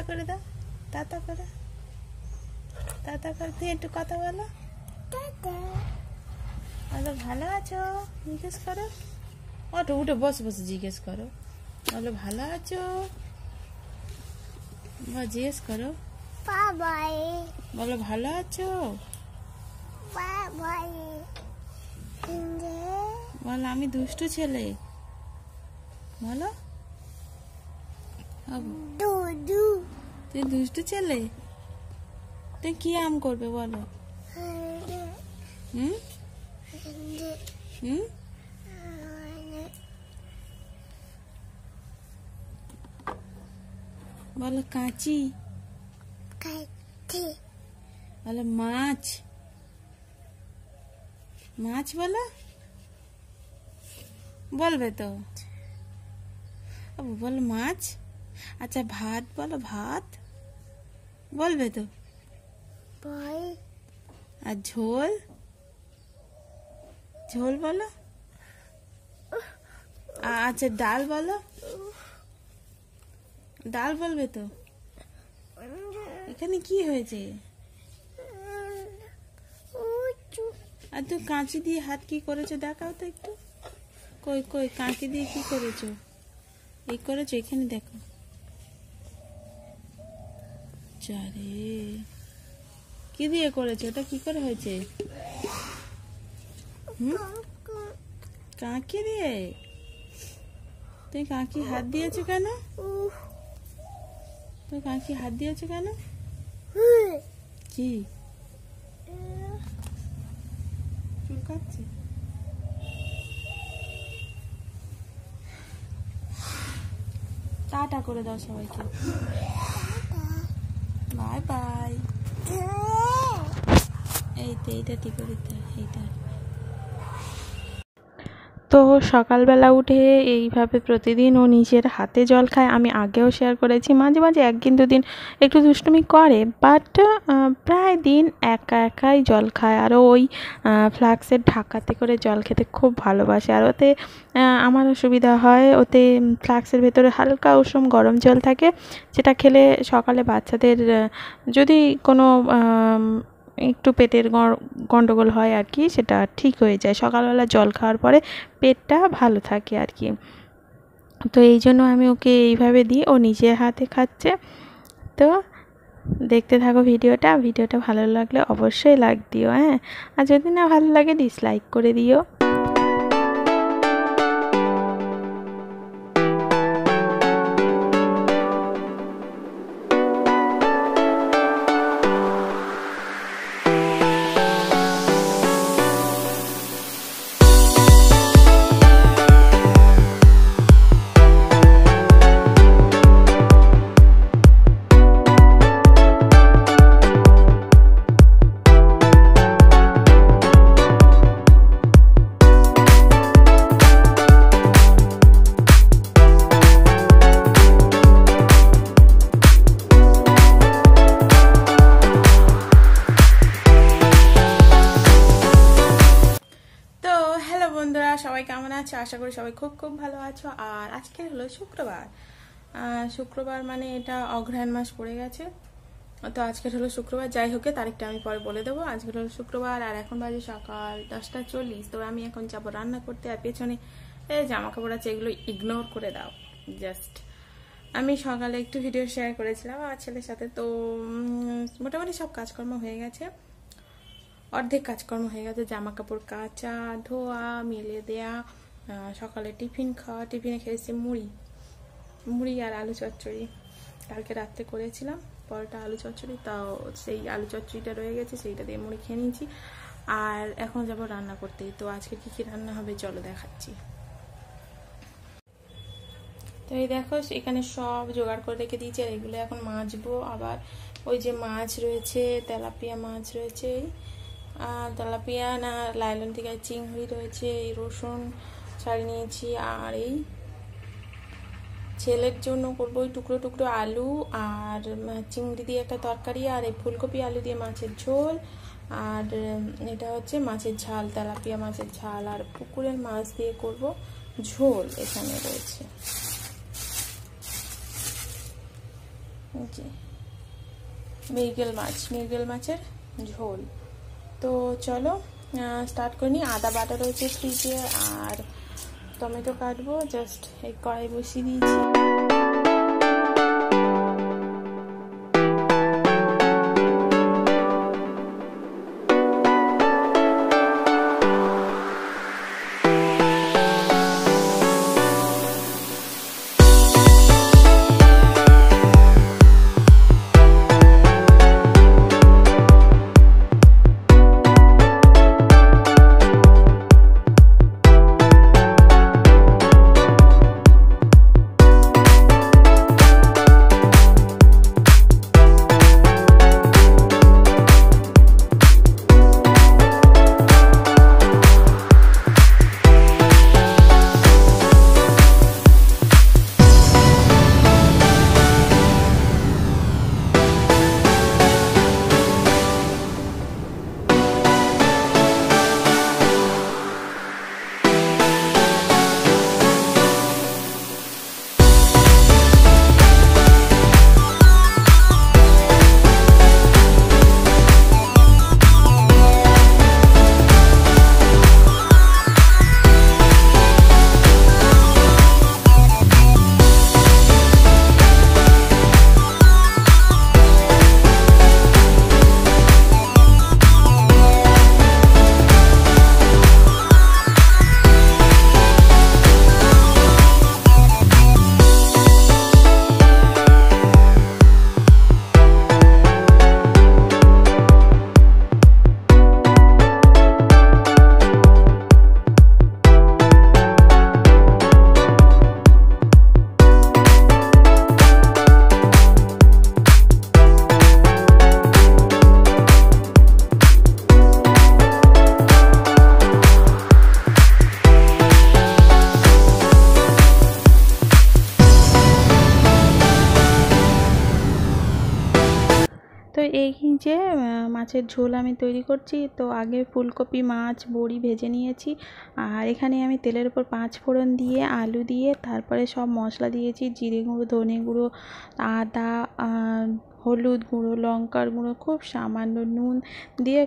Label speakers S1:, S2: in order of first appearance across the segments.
S1: করে দাও, টাটা করে, টাটা করে দিয়ে একটু কথা বলো। বলো ভালো আছো জিজ্ঞেস করো, ওটা উঠে বসে বসে জিজ্ঞেস করো, বলো ভালো আছো জিজ্ঞেস করো, বলো ভালো আছো, বলো আমি দুষ্টু ছেলে, বলো তুই দুষ্টু ছেলে, তুই কি আম করবে বলো? হুম হুম বলো কাঁচি, বলো মাছ, মাছ বলো, বলবে তো, বলো মাছ। আচ্ছা ভাত বলো, ভাত বলবে তো, আর ঝোল, ঝোল বলো। আচ্ছা ডাল বলো, ডাল বলবে তো। এখানে কি হয়েছে? আর তুই কাঁচি দিয়ে হাত কি করেছো দেখাও তো একটু, কই কই কাঁচি দিয়ে কি করেছো, এই করেছো এখানে দেখো। চারে কি দিয়ে করেছো, ওটা কি করে হয়েছে? কাঁকি দিয়ে? তুই কাঁকি হাত দিয়েছো কেন, তুই কাঁকি হাত দিয়েছো কেন? কি চুল কাটছে? টাটা করে দাও সবাইকে, বাই বাই। এইটা ঠিক করে দিতে, এইটা। তো সকালবেলা উঠে এইভাবে প্রতিদিন ও নিজের হাতে জল খায়। আমি আগেও শেয়ার করেছি, মাঝে মাঝে একদিন দুদিন একটু দুষ্টুমি করে, বাট প্রায় দিন একা একাই জল খায়। আরও ওই ফ্লাক্সের ঢাকাতে করে জল খেতে খুব ভালোবাসে। আর ওতে আমারও সুবিধা হয়, ওতে ফ্লাক্সের ভেতরে হালকা উষুম গরম জল থাকে, যেটা খেলে সকালে বাচ্চাদের যদি কোনো একটু পেটের গন্ডগোল হয় আর কি, সেটা ঠিক হয়ে যায় সকালবেলা জল খাওয়ার পরে, পেটটা ভালো থাকে আর কি। তো এই জন্য আমি ওকে এইভাবে দিই, ও নিজের হাতে খাচ্ছে। তো দেখতে থাকো ভিডিওটা, ভিডিওটা ভালো লাগলে অবশ্যই লাইক দিও, হ্যাঁ, আর যদি না ভালো লাগে ডিসলাইক করে দিও। সবাই কেমন আছো? আশা করি সবাই খুব খুব ভালো আছো। আর আজকে হলো শুক্রবার, শুক্রবার মানে এটা অগ্রহায়ণ মাস পড়ে গেছে, তো আজকের হলো শুক্রবার। যাই হোক, তারিখটা আমি পরে বলে দেবো। আজকের হলো শুক্রবার আর এখন বাজে সকাল 10:40। তো আমি এখন যাবো রান্না করতে। আর পেছনে জামা কাপড় আছে, এগুলো ইগনোর করে দাও। জাস্ট আমি সকালে একটু ভিডিও শেয়ার করেছিলাম আমার ছেলের সাথে, তো মোটামুটি সব কাজকর্ম হয়ে গেছে, অর্ধেক কাজকর্ম হয়ে গেছে। জামা কাপড় কাচা, ধোয়া, মেলে দেয়া, সকালে টিফিন খাওয়া। টিফিনে খেয়েছি মুড়ি আর আলু চচ্চড়ি, কালকে রাত্রে করেছিলাম পরোটা আলু চচ্চড়ি, তাও সেই আলু চচ্চড়িটা রয়ে গেছে, সেইটা দিয়ে মুড়ি খেয়ে নিয়েছি। আর এখন যাব রান্না করতে। তো আজকে কি কি রান্না হবে চলো দেখাচ্ছি। তো এই দেখো এখানে সব জোগাড় করে রেখে দিয়েছি, আর এগুলো এখন মাজবো। আবার ওই যে মাছ রয়েছে, তেলাপিয়া মাছ রয়েছে, তেলাপিয়া না লাইলন থেকে চিংড়ি রয়েছে, এই রসুন ছাড়িয়ে নিয়েছি। আর এই ছেলের জন্য করবো ওই টুকরো টুকরো আলু আর চিংড়ি দিয়ে একটা তরকারি, আর এই ফুলকপি আলু দিয়ে মাছের ঝোল, আর এটা হচ্ছে মাছের ঝাল, তেলাপিয়া মাছের ঝাল। আর পুকুরের মাছ দিয়ে করব ঝোল এখানে রয়েছে। যে মৃগেল মাছের ঝোল। তো চলো স্টার্ট করে নিই। আদা বাটা রয়েছে ফ্রিজে, আর টমেটো কাটবো, জাস্ট এই কড়াই বসিয়ে দিয়েছি। তো এই যে মাছের ঝোল আমি তৈরি করছি। তো আগে ফুলকপি, মাছ, বড়ি ভেজে নিয়েছি, আর এখানে আমি তেলের উপর 5 ফোড়ন দিয়ে আলু দিয়ে তারপরে সব মশলা দিয়েছি, জিরে গুঁড়ো, ধনে গুঁড়ো, আদা, হলুদ গুঁড়ো, লঙ্কার গুঁড়ো, খুব সামান্য নুন দিয়ে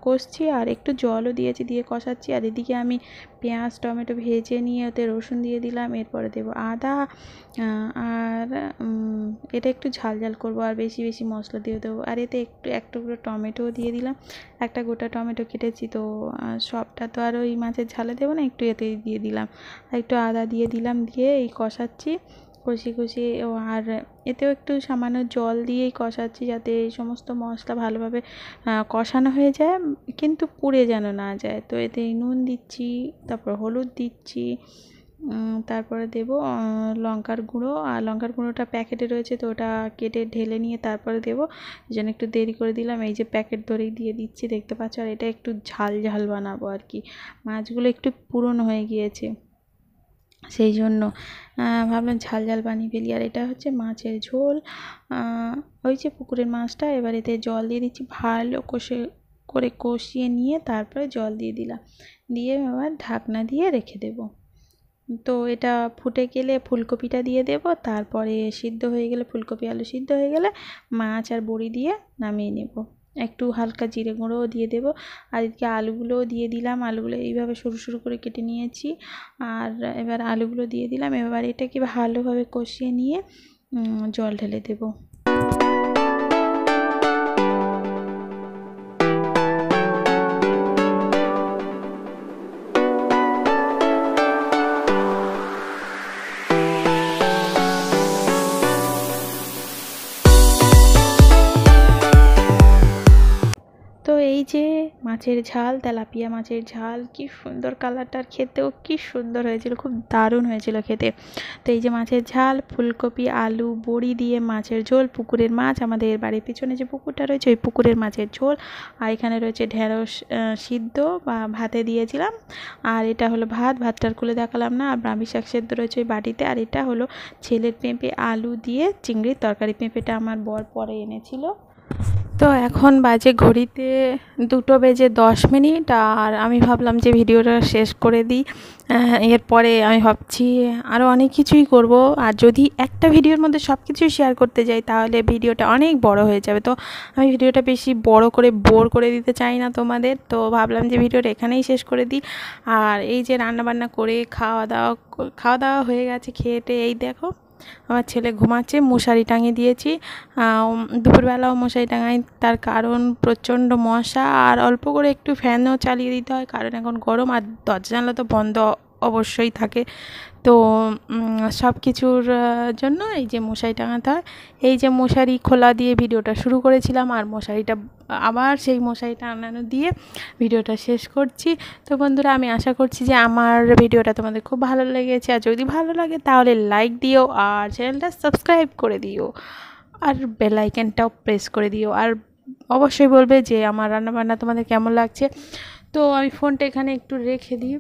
S1: কষছি, আর একটু জলও দিয়েছি, দিয়ে কষাচ্ছি। আর এদিকে আমি পেঁয়াজ টমেটো ভেজে নিয়ে ওতে রসুন দিয়ে দিলাম, এরপরে দেবো আদা, আর এটা একটু ঝাল ঝাল করবো, আর বেশি বেশি মশলা দিয়ে দেবো। আর এতে একটু করে টমেটোও দিয়ে দিলাম, একটা গোটা টমেটো কেটেছি। তো সবটা তো আর ওই মাছের ঝালে দেবো না, একটু এতেই দিয়ে দিলাম, আর একটু আদা দিয়ে দিলাম, দিয়ে এই কষাচ্ছি, কষিয়ে আর এতেও একটু সামান্য জল দিয়েই কষাচ্ছি, যাতে এই সমস্ত মশলা ভালোভাবে কষানো হয়ে যায়, কিন্তু পুড়ে যেন না যায়। তো এতে নুন দিচ্ছি, তারপর হলুদ দিচ্ছি, তারপরে দেবো লঙ্কার গুঁড়ো, আর লঙ্কার গুঁড়োটা প্যাকেটে রয়েছে, তো ওটা কেটে ঢেলে নিয়ে তারপরে দেবো, এই জন্য একটু দেরি করে দিলাম। এই যে প্যাকেট ধরেই দিয়ে দিচ্ছি, দেখতে পাচ্ছ। আর এটা একটু ঝাল ঝাল বানাবো আর কি, মাছগুলো একটু পুরনো হয়ে গিয়েছে, সেই জন্য ভাবলাম ঝাল ঝাল বানিয়ে ফেলি। আর এটা হচ্ছে মাছের ঝোল, ওই যে পুকুরের মাছটা। এবার এতে জল দিয়ে দিচ্ছি, ভালো কষিয়ে নিয়ে তারপরে জল দিয়ে দিলাম, দিয়ে এবার ঢাকনা দিয়ে রেখে দেবো। তো এটা ফুটে গেলে ফুলকপিটা দিয়ে দেব, তারপরে সিদ্ধ হয়ে গেলে ফুলকপি আলু সিদ্ধ হয়ে গেলে মাছ আর বড়ি দিয়ে নামিয়ে নেব। একটু হালকা জিরে গুঁড়োও দিয়ে দেব, আর এদিকে আলুগুলোও দিয়ে দিলাম। আলুগুলো এইভাবে সরু সরু করে কেটে নিয়েছি, আর এবার আলুগুলো দিয়ে দিলাম। এবার এটাকে ভালোভাবে কষিয়ে নিয়ে জল ঢেলে দেবো। তো এই যে মাছের ঝাল, তেলাপিয়া মাছের ঝাল, কি সুন্দর কালারটার, খেতেও কি সুন্দর হয়েছিল, খুব দারুণ হয়েছিল খেতে। তো এই যে মাছের ঝাল, ফুলকপি আলু বড়ি দিয়ে মাছের ঝোল, পুকুরের মাছ, আমাদের বাড়ির পিছনে যে পুকুরটা রয়েছে ওই পুকুরের মাছের ঝোল, আর এখানে রয়েছে ঢেঁড়স সিদ্ধ বা ভাতে দিয়েছিলাম, আর এটা হলো ভাতটার খুলে দেখালাম না, আর ব্রাহ্মী শাক সেদ্ধ রয়েছে ওই বাটিতে, আর এটা হলো ছেলের পেঁপে আলু দিয়ে চিংড়ির তরকারি। পেঁপেটা আমার বর পরে এনেছিল, তো এখন বাজে ঘড়িতে 2:10 আর আমি ভাবলাম যে ভিডিওটা শেষ করে দিই। এরপরে আমি ভাবছি আরও অনেক কিছুই করব, আর যদি একটা ভিডিওর মধ্যে সব কিছুই শেয়ার করতে যাই তাহলে ভিডিওটা অনেক বড় হয়ে যাবে। তো আমি ভিডিওটা বেশি বড় করে বোর করে দিতে চাই না তোমাদের, তো ভাবলাম যে ভিডিওটা এখানেই শেষ করে দিই। আর এই যে রান্নাবান্না করে খাওয়া দাওয়া হয়ে গেছে, খেয়েটে এই দেখো আমার ছেলে ঘুমাচ্ছে, মশারি টাঙিয়ে দিয়েছি। দুপুরবেলাও মশারি টাঙাই, তার কারণ প্রচণ্ড মশা, আর অল্প করে একটু ফ্যানও চালিয়ে দিতে হয় কারণ এখন গরম, আর দরজা জানলা তো বন্ধ অবশ্যই থাকে। তো সব কিছুর জন্য এই যে মশারি টাঙাতে হয়। এই যে মশারি খোলা দিয়ে ভিডিওটা শুরু করেছিলাম, আর মশারিটা আবার সেই মশারি টাঙানো দিয়ে ভিডিওটা শেষ করছি। তো বন্ধুরা, আমি আশা করছি যে আমার ভিডিওটা তোমাদের খুব ভালো লেগেছে, আর যদি ভালো লাগে তাহলে লাইক দিও, আর চ্যানেলটা সাবস্ক্রাইব করে দিও, আর বেল আইকনটাও প্রেস করে দিও, আর অবশ্যই বলবে যে আমার রান্নাবান্না তোমাদের কেমন লাগছে। তো আমি ফোনটা এখানে একটু রেখে দিই।